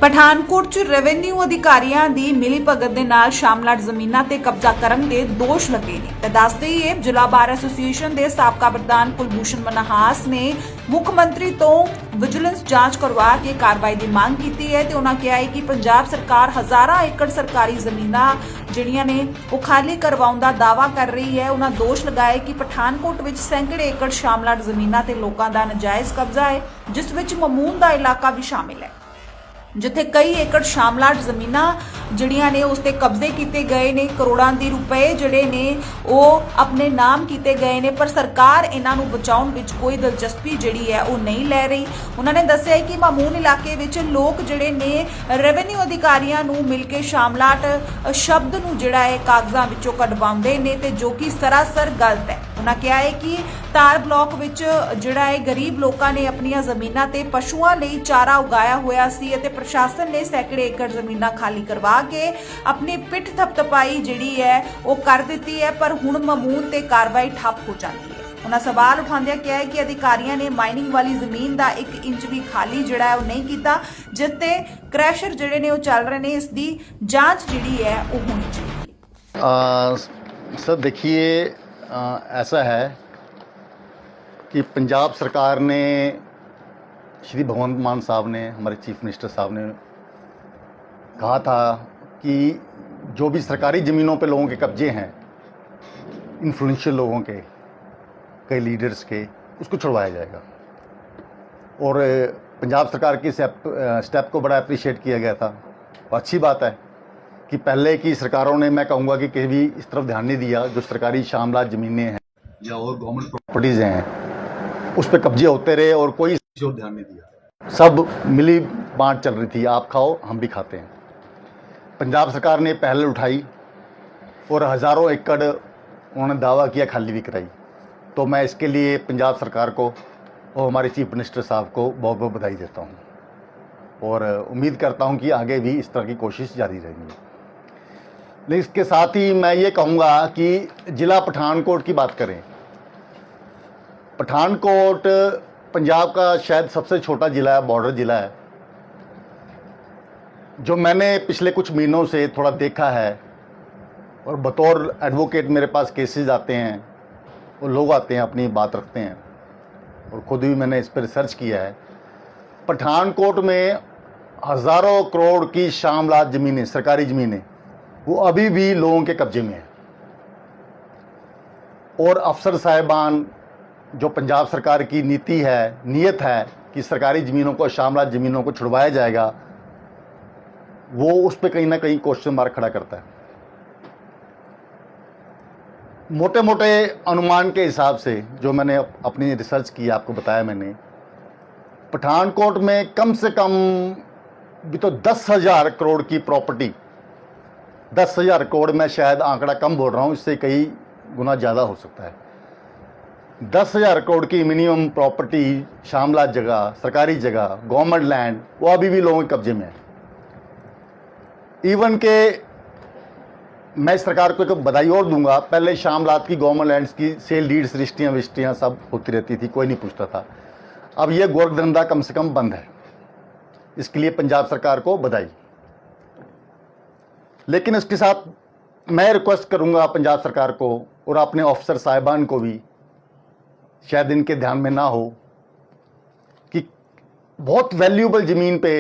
ਪਠਾਨਕੋਟ 'ਚ ਰੈਵਨਿਊ ਅਧਿਕਾਰੀਆਂ ਦੀ ਮਿਲੀਭਗਤ ਦੇ ਨਾਲ ਸ਼ਾਮਲਾਟ ਜ਼ਮੀਨਾਂ ਤੇ ਕਬਜ਼ਾ ਕਰਨ ਦੇ ਦੋਸ਼ ਲੱਗੇ ਨੇ ਤੇ ਦੱਸਦੇ ਹੀ ਇਹ ਜ਼ਿਲ੍ਹਾ ਬਾਰ ਐਸੋਸੀਏਸ਼ਨ ਦੇ ਸਾਬਕਾ ਪ੍ਰਧਾਨ ਕੁਲਭੂਸ਼ਣ ਮਨਹਾਸ ਨੇ ਮੁੱਖ ਮੰਤਰੀ ਤੋਂ ਵਿਜੀਲੈਂਸ ਜਾਂਚ ਕਰਵਾ ਕੇ ਕਾਰਵਾਈ ਦੀ ਮੰਗ ਕੀਤੀ ਹੈ ਤੇ ਉਹਨਾਂ ਕਿਹਾ ਹੈ ਕਿ ਪੰਜਾਬ ਸਰਕਾਰ ਹਜ਼ਾਰਾਂ ਏਕੜ ਸਰਕਾਰੀ ਜ਼ਮੀਨਾਂ ਜਿਹੜੀਆਂ ਨੇ ਉਹ ਖਾਲੀ ਕਰਵਾਉਣ ਦਾ ਦਾਅਵਾ ਕਰ ਰਹੀ ਹੈ। ਉਹਨਾਂ ਦੋਸ਼ ਲਗਾਏ ਕਿ ਪਠਾਨਕੋਟ ਵਿੱਚ ਸੈਂਕੜੇ ਏਕੜ ਸ਼ਾਮਲਾਟ ਜ਼ਮੀਨਾਂ ਤੇ ਲੋਕਾਂ ਦਾ ਨਜਾਇਜ਼ ਕਬਜ਼ਾ ਹੈ, ਜਿਸ ਵਿੱਚ ਮਮੂਨ ਦਾ ਇਲਾਕਾ ਵੀ ਸ਼ਾਮਿਲ ਹੈ, ਜਿੱਥੇ ਕਈ ਏਕੜ ਸ਼ਾਮਲਾਟ ਜ਼ਮੀਨਾਂ ਜਿਹੜੀਆਂ ਨੇ ਉਸ ਤੇ ਕਬਜ਼ੇ ਕੀਤੇ ਗਏ ਨੇ। ਕਰੋੜਾਂ ਦੀ ਰੁਪਏ ਜਿਹੜੇ ਨੇ ਉਹ ਆਪਣੇ ਨਾਮ ਕੀਤੇ ਗਏ ਨੇ, ਪਰ ਸਰਕਾਰ ਇਹਨਾਂ ਨੂੰ ਬਚਾਉਣ ਵਿੱਚ ਕੋਈ ਦਿਲਚਸਪੀ ਜਿਹੜੀ ਹੈ ਉਹ ਨਹੀਂ ਲੈ ਰਹੀ। ਉਹਨਾਂ ਨੇ ਦੱਸਿਆ ਕਿ ਮਾਮੂਨ ਇਲਾਕੇ ਵਿੱਚ ਲੋਕ ਜਿਹੜੇ ਨੇ ਰੈਵਨਿਊ ਅਧਿਕਾਰੀਆਂ ਨੂੰ ਮਿਲ ਕੇ ਸ਼ਾਮਲਾਟ ਸ਼ਬਦ ਨੂੰ ਜਿਹੜਾ ਹੈ ਕਾਗਜ਼ਾਂ ਵਿੱਚੋਂ ਕਢਵਾਉਂਦੇ ਨੇ ਤੇ ਜੋ ਕਿ ਸਰਾਸਰ ਗਲਤ ਹੈ। ਉਹਨਾਂ ਕਿਹਾ ਹੈ ਕਿ ਤਾਰ ਬਲਾਕ ਵਿੱਚ ਜਿਹੜਾ ਹੈ ਗਰੀਬ ਲੋਕਾਂ ਨੇ ਆਪਣੀਆਂ ਜ਼ਮੀਨਾਂ ਤੇ ਪਸ਼ੂਆਂ ਲਈ ਚਾਰਾ ਉਗਾਇਆ ਹੋਇਆ ਸੀ ਅਤੇ ਪ੍ਰਸ਼ਾਸਨ ਨੇ ਸੈਂਕੜੇ ਏਕੜ ਜ਼ਮੀਨਾਂ ਖਾਲੀ ਕਰਵਾ ਕੇ ਆਪਣੀ ਪਿੱਠ ਥਪਥਪਾਈ ਜਿਹੜੀ ਹੈ ਉਹ ਕਰ ਦਿੱਤੀ ਹੈ, ਪਰ ਹੁਣ ਮਾਮੂਨ ਤੇ ਕਾਰਵਾਈ ਠੱਪ ਹੋ ਜਾਂਦੀ ਹੈ। ਉਹਨਾਂ ਸਵਾਲ ਉਠਾਉਂਦਿਆਂ ਕਿਹਾ ਹੈ ਕਿ ਅਧਿਕਾਰੀਆਂ ਨੇ ਮਾਈਨਿੰਗ ਵਾਲੀ ਜ਼ਮੀਨ ਦਾ 1 ਇੰਚ ਵੀ ਖਾਲੀ ਜਿਹੜਾ ਹੈ ਉਹ ਨਹੀਂ ਕੀਤਾ, ਜਿਸ ਤੇ ਕ੍ਰੈਸ਼ਰ ਜਿਹੜੇ ਨੇ ਉਹ ਚੱਲ ਰਹੇ ਨੇ। ਇਸ ਦੀ ਜਾਂਚ ਜਿਹੜੀ है वो होनी चाहिए। सर देखिए, ऐसा है कि पंजाब सरकार ने, श्री भगवंत मान साहब ने, हमारे चीफ मिनिस्टर साहब ने कहा था कि जो भी सरकारी ज़मीनों पे लोगों के कब्जे हैं, इन्फ्लुएंशियल लोगों के, कई लीडर्स के, उसको छुड़वाया जाएगा। और पंजाब सरकार की स्टेप को बड़ा अप्रिशिएट किया गया था। और अच्छी बात है कि पहले की सरकारों ने, मैं कहूँगा कि कभी भी इस तरफ ध्यान नहीं दिया। जो सरकारी शामलात ज़मीनें हैं या और गवर्नमेंट प्रॉपर्टीज़ हैं उस पर कब्जे होते रहे और कोई और ध्यान नहीं दिया। सब मिली बांट चल रही थी, आप खाओ हम भी खाते हैं। पंजाब सरकार ने पहल उठाई और हज़ारों एकड़ उन्होंने दावा किया खाली भी कराई। तो मैं इसके लिए पंजाब सरकार को और हमारे चीफ मिनिस्टर साहब को बहुत बहुत बधाई देता हूँ और उम्मीद करता हूँ कि आगे भी इस तरह की कोशिश जारी रहेगी। लेकिन इसके साथ ही मैं ये कहूँगा कि ज़िला पठानकोट की बात करें। पठानकोट पंजाब का शायद सबसे छोटा ज़िला है, बॉर्डर ज़िला है। जो मैंने पिछले कुछ महीनों से थोड़ा देखा है और बतौर एडवोकेट मेरे पास केसेस आते हैं और लोग आते हैं अपनी बात रखते हैं और ख़ुद भी मैंने इस पर रिसर्च किया है। पठानकोट में हज़ारों करोड़ की शामलात ज़मीनें, सरकारी ज़मीनें, वो अभी भी लोगों के कब्जे में है। और अफसर साहिबान, जो पंजाब सरकार की नीति है, नीयत है कि सरकारी ज़मीनों को, शामलात ज़मीनों को छुड़वाया जाएगा, वो उस पर कहीं ना कहीं क्वेश्चन मार्क खड़ा करता है। मोटे मोटे अनुमान के हिसाब से जो मैंने अपनी रिसर्च की, आपको बताया मैंने, पठानकोट में कम से कम भी तो 10,000 करोड़ की प्रॉपर्टी, 10,000 करोड़ में शायद आंकड़ा कम बोल रहा हूँ, इससे कई गुना ज़्यादा हो सकता है। 10,000 करोड़ की मिनिमम प्रॉपर्टी, शामलात जगह, सरकारी जगह, गवर्नमेंट लैंड, वो अभी भी लोगों के कब्जे में है। इवन के मैं सरकार को एक बधाई और दूंगा, पहले शामलात की, गवर्नमेंट लैंड्स की सेल डीड्स, रजिस्ट्रियाँ विस्ट्रियाँ सब होती रहती थी, कोई नहीं पूछता था। अब ये गोरख धंधा कम से कम बंद है, इसके लिए पंजाब सरकार को बधाई। लेकिन इसके साथ मैं रिक्वेस्ट करूंगा पंजाब सरकार को और अपने ऑफिसर साहिबान को भी, शायद इनके ध्यान में ना हो, कि बहुत वैल्यूएबल ज़मीन पे,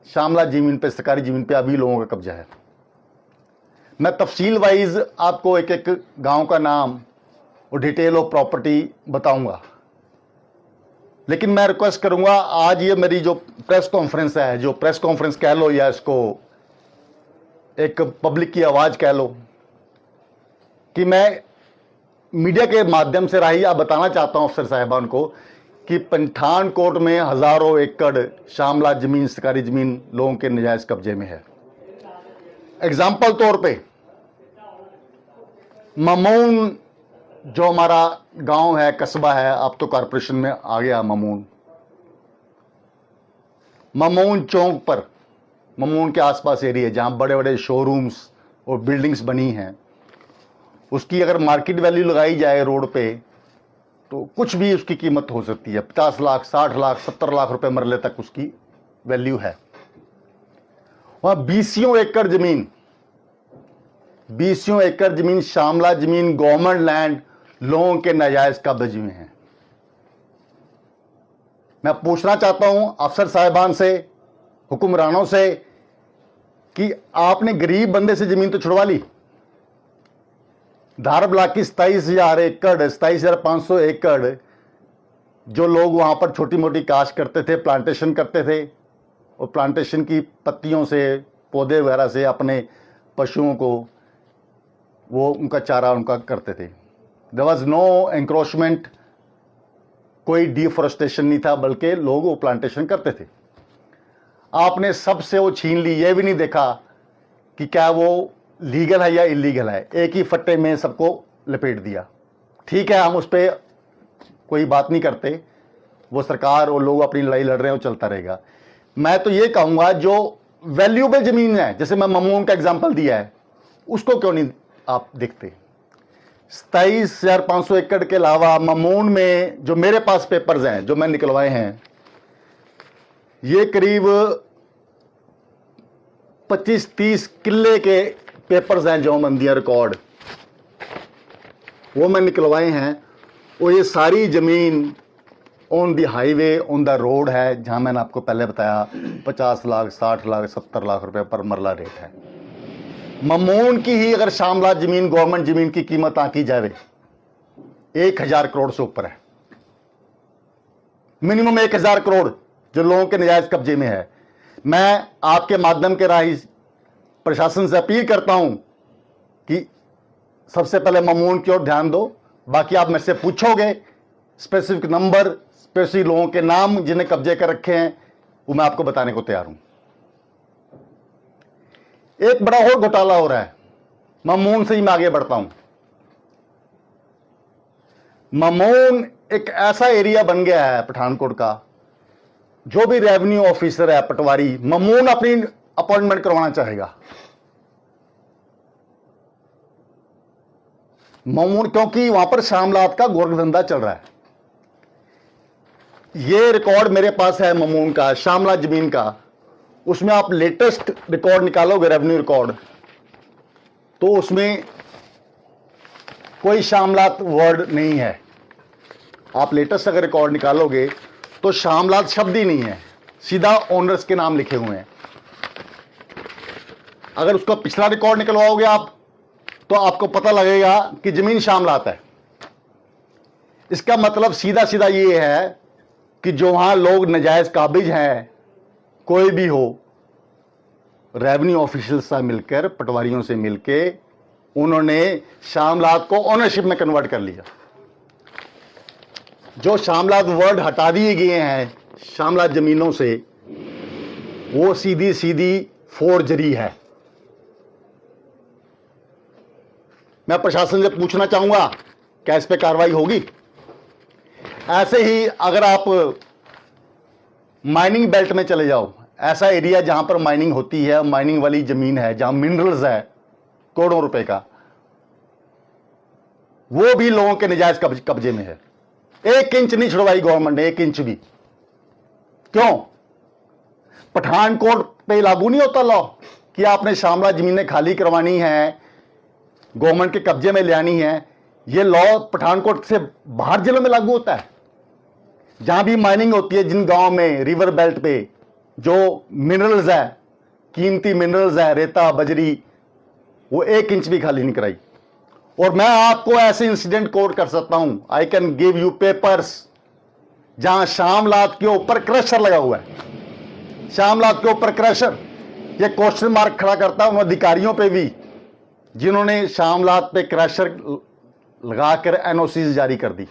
शामलात ज़मीन पे, सरकारी ज़मीन पे अभी लोगों का कब्जा है। मैं तफसील वाइज आपको एक एक गांव का नाम और डिटेल ऑफ प्रॉपर्टी बताऊंगा, लेकिन मैं रिक्वेस्ट करूंगा, आज ये मेरी जो प्रेस कॉन्फ्रेंस है, जो प्रेस कॉन्फ्रेंस कह लो या इसको एक पब्लिक की आवाज़ कह लो, कि मैं मीडिया के माध्यम से राही आप बताना चाहता हूं अफसर साहिबान को कि पठानकोट में हज़ारों एकड़ शामलात ज़मीन, सरकारी ज़मीन लोगों के नजायज़ कब्जे में है। एग्जाम्पल तौर पे मामून, जो हमारा गांव है, कस्बा है, अब तो कॉरपोरेशन में आ गया मामून। मामून चौक पर, मामून के आसपास एरिया जहां बड़े बड़े शोरूम्स और बिल्डिंग्स बनी हैं, उसकी अगर मार्केट वैल्यू लगाई जाए रोड पे तो कुछ भी उसकी कीमत हो सकती है। 50 लाख, 60 लाख, 70 लाख रुपए मरले तक उसकी वैल्यू है। वहां 20 एकड़ जमीन शामला जमीन गवर्नमेंट लैंड लोगों के नाजायज कब्जे में है। मैं पूछना चाहता हूं अफसर साहिबान से, हुक्मरानों से, कि आपने गरीब बंदे से जमीन तो छुड़वा ली। धार ब्लॉक की 27,000 एकड़ 27,500 एकड़ जो लोग वहां पर छोटी मोटी काश्त करते थे, प्लांटेशन करते थे, और प्लांटेशन की पत्तियों से, पौधे वगैरह से अपने पशुओं को वो उनका चारा उनका करते थे। देयर वाज नो एंक्रोचमेंट, कोई डिफॉरेस्टेशन नहीं था, बल्कि लोग वो प्लांटेशन करते थे। आपने सबसे वो छीन ली, ये भी नहीं देखा कि क्या वो लीगल है या इलीगल है, एक ही फट्टे में सबको लपेट दिया। ठीक है, हम उस पर कोई बात नहीं करते, वो सरकार और लोग अपनी लड़ाई लड़ रहे हैं, वो चलता रहेगा। मैं तो ये कहूँगा जो वैल्यूएबल ज़मीन है, जैसे मैं ममून का एग्जाम्पल दिया है, उसको क्यों नहीं आप देखते। 27,500 एकड़ के अलावा ममून में जो मेरे पास पेपर्स हैं जो मैं निकलवाए हैं, ये करीब 25-30 किले के पेपर्स हैं जो मंदियां रिकॉर्ड वो मैं निकलवाए हैं। और ये सारी ज़मीन on the highway, on the road है, जहां मैंने आपको पहले बताया 50 लाख 60 लाख 70 लाख रुपए पर मरला रेट है। ममून की ही अगर शामला जमीन गवर्नमेंट जमीन की कीमत आंकी जाए 1,000 करोड़ से ऊपर है, मिनिमम 1,000 करोड़ जो लोगों के नजायज कब्जे में है। मैं आपके माध्यम के राही प्रशासन से अपील करता हूं कि सबसे पहले ममून की ओर ध्यान दो, बाकी आप मेरे से पूछोगे स्पेसिफिक नंबर, स्पेसिफिक लोगों के नाम जिन्हें कब्जे कर रखे हैं, वो मैं आपको बताने को तैयार हूं। एक बड़ा और घोटाला हो रहा है, ममून से ही मैं आगे बढ़ता हूं। ममून एक ऐसा एरिया बन गया है पठानकोट का, जो भी रेवेन्यू ऑफिसर है पटवारी, ममून अपनी अपॉइंटमेंट करवाना चाहेगा। ममून, क्योंकि वहां पर शामलात का गोरखधंधा चल रहा है। ये रिकॉर्ड मेरे पास है ममून का, शामला जमीन का। उसमें आप लेटेस्ट रिकॉर्ड निकालोगे, रेवेन्यू रिकॉर्ड, तो उसमें कोई शामलात वर्ड नहीं है। आप लेटेस्ट अगर रिकॉर्ड निकालोगे तो शामलात शब्द ही नहीं है, सीधा ओनर्स के नाम लिखे हुए हैं। अगर उसका पिछला रिकॉर्ड निकलवाओगे आप, तो आपको पता लगेगा कि जमीन शामलात है। इसका मतलब सीधा सीधा ये है कि जो वहां लोग नाजायज काबिज हैं, कोई भी हो, रेवेन्यू ऑफिशियल से मिलकर, पटवारियों से मिलके उन्होंने शामलात को ओनरशिप में कन्वर्ट कर लिया। जो शामलात वर्ड हटा दिए गए हैं शामलात जमीनों से, वो सीधी सीधी फोर्जरी है। मैं प्रशासन से पूछना चाहूंगा, क्या इस पे कार्रवाई होगी? ऐसे ही अगर आप माइनिंग बेल्ट में चले जाओ, ऐसा एरिया जहां पर माइनिंग होती है, माइनिंग वाली जमीन है, जहां मिनरल्स है करोड़ों रुपए का, वो भी लोगों के नाजायज कब्जे में है। 1 इंच नहीं छुड़वाई गवर्नमेंट ने, 1 इंच भी। क्यों? पठानकोट पे लागू नहीं होता लॉ कि आपने शामला जमीनें खाली करवानी है, गवर्नमेंट के कब्जे में ले आनी है। ये लॉ पठानकोट से बाहर जिलों में लागू होता है। जहां भी माइनिंग होती है, जिन गांव में रिवर बेल्ट पे जो मिनरल्स है, कीमती मिनरल्स है, रेता बजरी, वो 1 इंच भी खाली नहीं कराई। और मैं आपको ऐसे इंसिडेंट कोट कर सकता हूं, I can give you papers, जहां शामलात के ऊपर क्रशर लगा हुआ है। शामलात के ऊपर क्रशर, ये क्वेश्चन मार्क खड़ा करता है उन अधिकारियों पे भी जिन्होंने शामलात पे क्रशर लगाकर एनओसी जारी कर दी।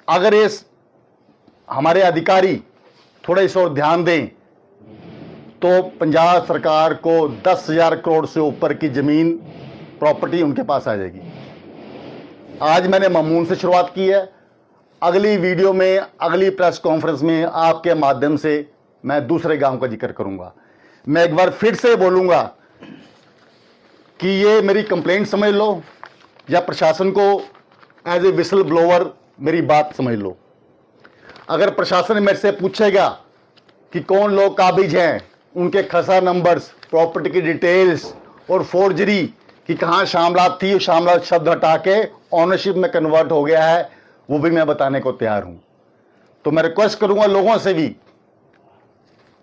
अगर ये हमारे अधिकारी थोड़े इस और ध्यान दें, तो पंजाब सरकार को 10,000 करोड़ से ऊपर की जमीन प्रॉपर्टी उनके पास आ जाएगी। आज मैंने ममून से शुरुआत की है, अगली वीडियो में, अगली प्रेस कॉन्फ्रेंस में आपके माध्यम से मैं दूसरे गांव का जिक्र करूंगा। मैं एक बार फिर से बोलूंगा कि ये मेरी कंप्लेंट समझ लो, या प्रशासन को एज ए विसल ब्लोअर मेरी बात समझ लो। अगर प्रशासन मेरे से पूछेगा कि कौन लोग काबिज हैं, उनके खसा नंबर्स, प्रॉपर्टी की डिटेल्स और फोर्जरी कि कहाँ शामलात थी, शामलात शब्द हटा के ऑनरशिप में कन्वर्ट हो गया है, वो भी मैं बताने को तैयार हूं। तो मैं रिक्वेस्ट करूंगा लोगों से भी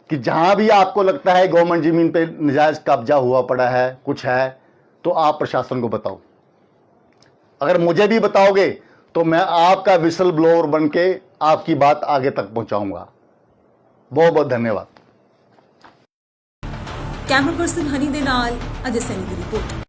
कि जहां भी आपको लगता है गवर्नमेंट जमीन पे नजायज कब्जा हुआ पड़ा है, कुछ है, तो आप प्रशासन को बताओ। अगर मुझे भी बताओगे तो मैं आपका विसल ब्लोअर बन के आपकी बात आगे तक पहुंचाऊंगा। बहुत बहुत धन्यवाद। कैमरा पर्सन हनी दे नाल अजय सैनी की रिपोर्ट।